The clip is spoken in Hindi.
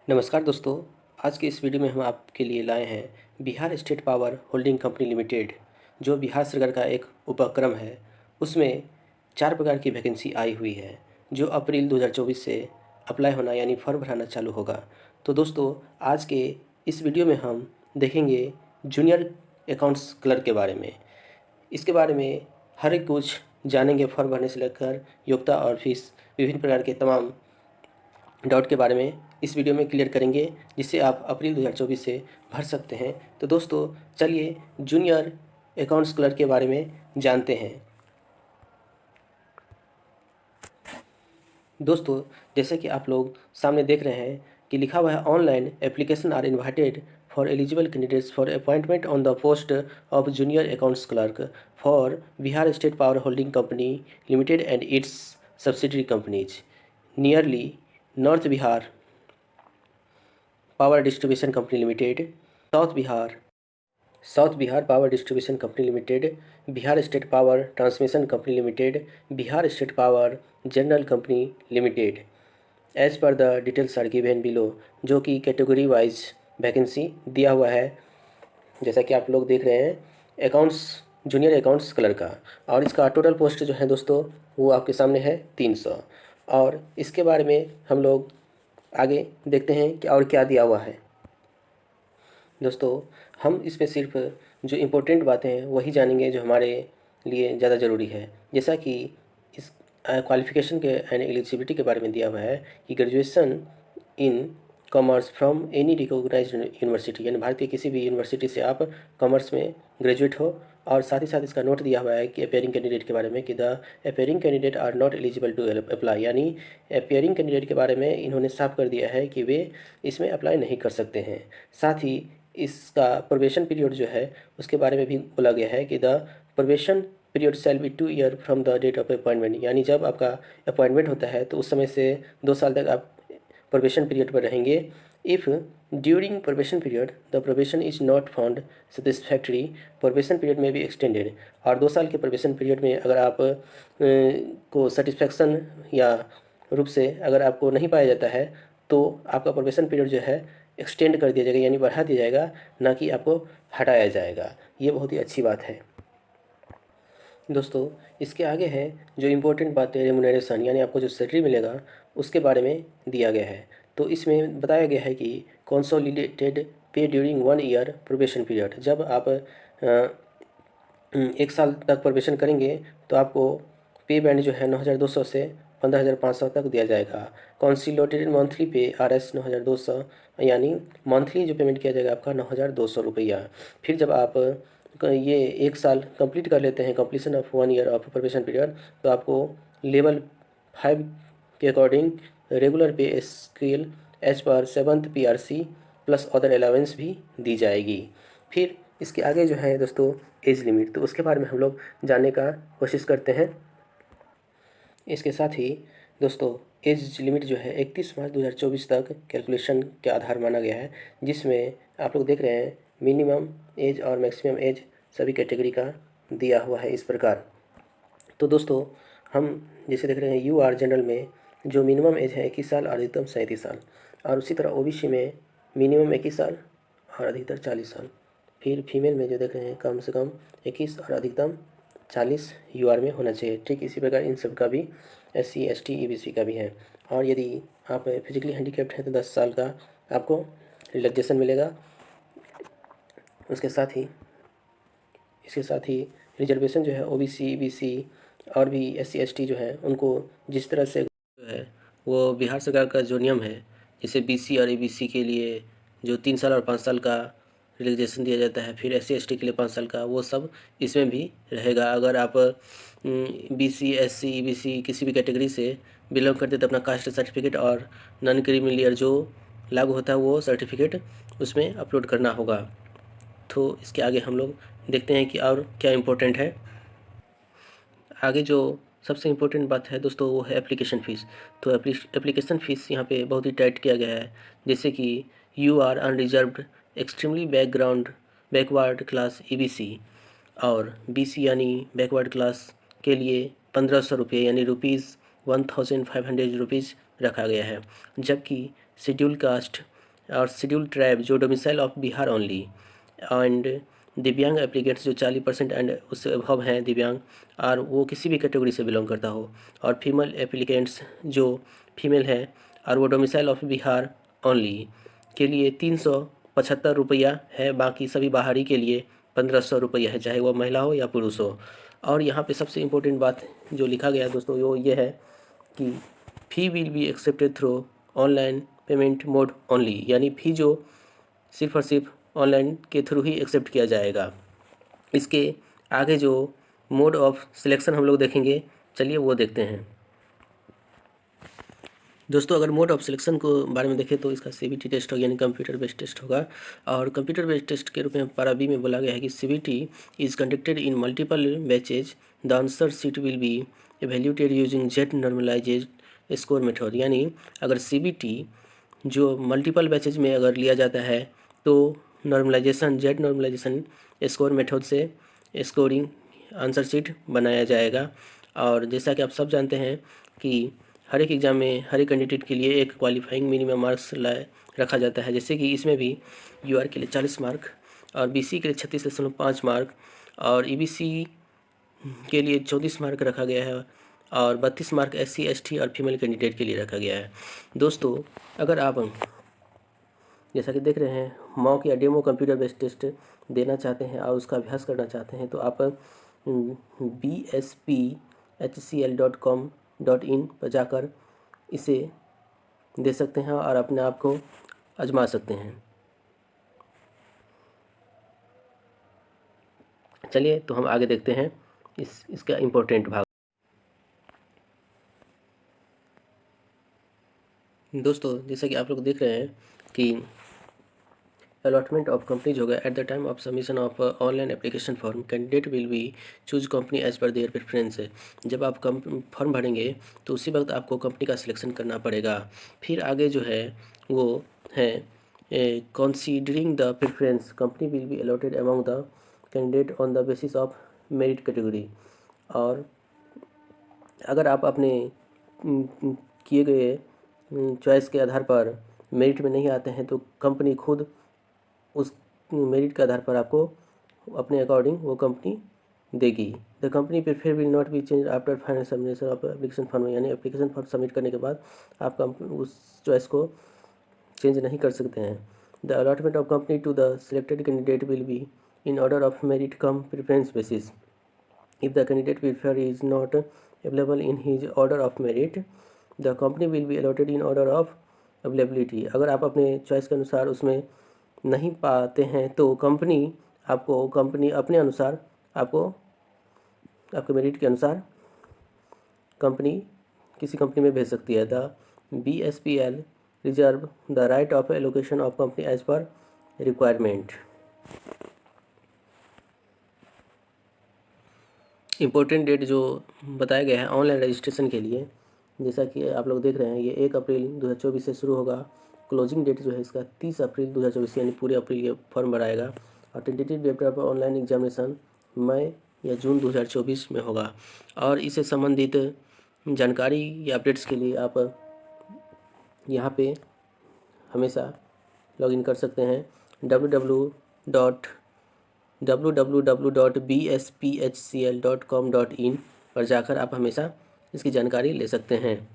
नमस्कार दोस्तों। आज के इस वीडियो में हम आपके लिए लाए हैं Bihar state power holding company limited, जो बिहार सरकार का एक उपक्रम है। उसमें 4 प्रकार की वैकेंसी आई हुई है, जो अप्रैल 2024 से अप्लाई होना यानी फॉर्म भराना चालू होगा। तो दोस्तों, आज के इस वीडियो में हम देखेंगे जूनियर अकाउंट्स क्लर्क के बारे में। इसके बारे में हर एक कुछ जानेंगे, फॉर्म भरने से लेकर योग्यता और फीस, विभिन्न प्रकार के तमाम डाउट के बारे में इस वीडियो में क्लियर करेंगे, जिससे आप अप्रैल 2024 से भर सकते हैं। तो दोस्तों, चलिए जूनियर अकाउंट्स क्लर्क के बारे में जानते हैं। दोस्तों, जैसे कि आप लोग सामने देख रहे हैं कि लिखा हुआ है, online application are invited for eligible candidates for appointment on the post of junior accounts clerk for Bihar state power holding company limited and its subsidiary companies nearly north Bihar power distribution company limited, south Bihar power distribution company limited, Bihar state power transmission company limited, Bihar state power general company limited. As per the details are given below, जो कि कैटेगरी वाइज वैकेंसी दिया हुआ है। जैसा कि आप लोग देख रहे हैं, अकाउंट्स जूनियर अकाउंट्स क्लर्क का, और इसका टोटल पोस्ट जो है दोस्तों, वो आपके सामने है 300। और इसके बारे में हम लोग आगे देखते हैं कि और क्या दिया हुआ है। दोस्तों, हम इसमें सिर्फ जो इम्पोर्टेंट बातें हैं वही जानेंगे, जो हमारे लिए ज़्यादा ज़रूरी है। जैसा कि इस क्वालिफ़िकेशन के एंड एलिजिबिलिटी के बारे में दिया हुआ है कि graduation in commerce from any recognised university, यानी भारतीय किसी भी यूनिवर्सिटी से आप कॉमर्स में ग्रेजुएट हो। और साथ ही साथ इसका नोट दिया हुआ है कि अपेयरिंग कैंडिडेट के बारे में कि the appearing candidate are not eligible to apply, यानी अपेयरिंग कैंडिडेट के बारे में इन्होंने साफ कर दिया है कि वे इसमें अप्लाई नहीं कर सकते हैं। साथ ही इसका प्रोबेशन पीरियड जो है उसके बारे में भी बोला गया है कि the probation period shall be 2 year from the date of appointment, यानी जब आपका अपॉइंटमेंट होता है तो उस समय से 2 साल तक आप प्रोबेशन पीरियड पर रहेंगे। If during probation period the probation is not found satisfactory, probation period में भी एक्सटेंडेड। और 2 साल के प्रोबेशन पीरियड में अगर आप को सेटिस्फैक्शन या रूप से अगर आपको नहीं पाया जाता है, तो आपका प्रोबेशन पीरियड जो है एक्सटेंड कर दिया जाएगा, यानी बढ़ा दिया जाएगा, ना कि आपको हटाया जाएगा। ये बहुत ही अच्छी बात है। दोस्तों, इसके आगे है जो इम्पोर्टेंट बात है, रेमुनरेशन, यानी आपको जो सैलरी मिलेगा उसके बारे में दिया गया है। तो इसमें बताया गया है कि कंसोलिडेटेड पे ड्यूरिंग 1 ईयर प्रोबेशन पीरियड, जब आप 1 साल तक प्रोबेशन करेंगे तो आपको पे बैंड जो है 9,200 से 15,500 तक दिया जाएगा। कंसोलिडेटेड मंथली पे RS 9,200, यानी मंथली जो पेमेंट किया जाएगा आपका 9,200 रुपया। फिर जब आप ये 1 साल कंप्लीट कर लेते हैं, completion of 1 year of probation period, तो आपको लेवल 5 के according regular pay scale as per 7th PRC plus other allowance भी दी जाएगी। फिर इसके आगे जो है दोस्तों एज लिमिट, तो उसके बारे में हम लोग जानने का कोशिश करते हैं। इसके साथ ही दोस्तों, एज लिमिट जो है 31 मार्च 2024 तक कैलकुलेशन के आधार माना गया है, जिसमें आप लोग देख रहे हैं मिनिमम एज और मैक्सिमम एज सभी कैटेगरी का दिया हुआ है इस प्रकार। तो दोस्तों, हम जैसे देख रहे हैं UR जनरल में जो मिनिमम एज है 21 साल और अधिकतम 37 साल, और उसी तरह OBC में मिनिमम 21 साल और अधिकतर 40 साल। फिर फीमेल में जो देख रहे हैं कम से कम 21 और अधिकतम 40 UR में होना चाहिए। ठीक इसी प्रकार इन सब का भी SC ST EBC का भी है। और यदि आप फिजिकली हैंडीकैप्ड हैं तो 10 साल का आपको रिलैक्सेशन मिलेगा। उसके साथ ही रिजर्वेशन जो है OBC EBC और भी SC ST जो है उनको जिस तरह से जो है वो बिहार सरकार का जो नियम है, जैसे BC और EBC के लिए जो 3 साल और 5 साल का रिलैक्सेशन दिया जाता है, फिर SC ST के लिए 5 साल का, वो सब इसमें भी रहेगा। अगर आप BC SC EBC किसी भी कैटेगरी से बिलोंग करते तो अपना कास्ट सर्टिफिकेट और नॉन क्रीमी लेयर जो लागू होता है वो सर्टिफिकेट उसमें अपलोड करना होगा। तो इसके आगे हम लोग देखते हैं कि और क्या इम्पोर्टेंट है। आगे जो सबसे इम्पोर्टेंट बात है दोस्तों, वो है एप्लीकेशन फ़ीस। तो एप्लीकेशन फ़ीस यहाँ पे बहुत ही टाइट किया गया है, जैसे कि UR unreserved extremely backward class EBC और BC यानी बैकवर्ड क्लास के लिए 1,500 रुपये, यानी ₹1,500 रुपीज़ रखा गया है। जबकि शेड्यूल कास्ट और शेड्यूल ट्राइब जो domicile of Bihar only, and दिव्यांग एप्लीकेंट्स जो 40% एंड उससे अभव हैं दिव्यांग, और वो किसी भी कैटेगरी से बिलोंग करता हो, और फीमेल एप्लीकेंट्स जो फीमेल है और वो डोमिसाइल ऑफ बिहार ओनली के लिए 375 रुपया है। बाकी सभी बाहरी के लिए 1500 रुपया है, चाहे वो महिला हो या पुरुष हो। और यहाँ पे सबसे इम्पोर्टेंट बात जो लिखा गया है दोस्तों वो ये है कि fee will be accepted through online payment mode only, यानी फ़ी जो सिर्फ और सिर्फ ऑनलाइन के थ्रू ही एक्सेप्ट किया जाएगा। इसके आगे जो मोड ऑफ सिलेक्शन हम लोग देखेंगे, चलिए वो देखते हैं। दोस्तों अगर मोड ऑफ सिलेक्शन को बारे में देखें तो इसका CBT टेस्ट होगा, यानी कंप्यूटर बेस्ड टेस्ट होगा। और कंप्यूटर बेस्ड टेस्ट के रूप में पारा बी में बोला गया है कि CBT is conducted in multiple batches, the answer sheet will be evaluated using z normalised score method, यानी अगर CBT जो मल्टीपल बैचेज में अगर लिया जाता है तो normalisation z normalisation score method से स्कोरिंग आंसर शीट बनाया जाएगा। और जैसा कि आप सब जानते हैं कि हर एक एग्ज़ाम में हर एक कैंडिडेट के लिए एक क्वालिफाइंग मिनिमम मार्क्स रखा जाता है, जैसे कि इसमें भी UR के लिए 40 मार्क और BC के लिए 36.5 मार्क और EBC के लिए 34 मार्क रखा गया है और 32 मार्क SC ST और फीमेल कैंडिडेट के लिए रखा गया है। दोस्तों अगर आप जैसा कि देख रहे हैं मॉक या डेमो कंप्यूटर बेस्ड टेस्ट देना चाहते हैं और उसका अभ्यास करना चाहते हैं तो आप bspHCL.com.in पर जाकर इसे दे सकते हैं और अपने आप को आजमा सकते हैं। चलिए तो हम आगे देखते हैं इसका इम्पोर्टेंट भाग। दोस्तों जैसा कि आप लोग देख रहे हैं कि अलॉटमेंट ऑफ कंपनीज होगा at the time of submission of online application form, candidate will be choose company as per their preference. जब आप फॉर्म भरेंगे तो उसी वक्त आपको कंपनी का सिलेक्शन करना पड़ेगा। फिर आगे जो है वो है considering the preference company will be allotted among the candidate on the basis of merit category. और अगर आप अपने किए गए चॉइस के आधार पर मेरिट में नहीं आते हैं तो कंपनी खुद उस मेरिट के आधार पर आपको अपने अकॉर्डिंग वो कंपनी देगी। The company prefer will not be change after final submission of application form, यानी एप्लीकेशन फॉर्म सबमिट करने के बाद आप उस चॉइस को चेंज नहीं कर सकते हैं। The allotment of company to the selected candidate will be in order of merit cum preference basis. If the candidate prefer is not available in his order of merit, the company will be allotted in order of availability. अगर आप अपने चॉइस के अनुसार उसमें नहीं पाते हैं तो कंपनी अपने अनुसार आपको आपके मेरिट के अनुसार कंपनी किसी कंपनी में भेज सकती है। The BSPL reserve the right of allocation of company as per requirement. Important date जो बताया गया है ऑनलाइन रजिस्ट्रेशन के लिए, जैसा कि आप लोग देख रहे हैं ये 1 अप्रैल 2024 से शुरू होगा। क्लोजिंग डेट जो है इसका 30 अप्रैल 2024, यानी पूरे अप्रैल ये फॉर्म भराएगा। और tentative date of online examination मई या जून 2024 में होगा। और इससे संबंधित जानकारी या अपडेट्स के लिए आप यहाँ पे हमेशा लॉगिन कर सकते हैं www.bspHCL.com.in पर जाकर आप हमेशा इसकी जानकारी ले सकते हैं।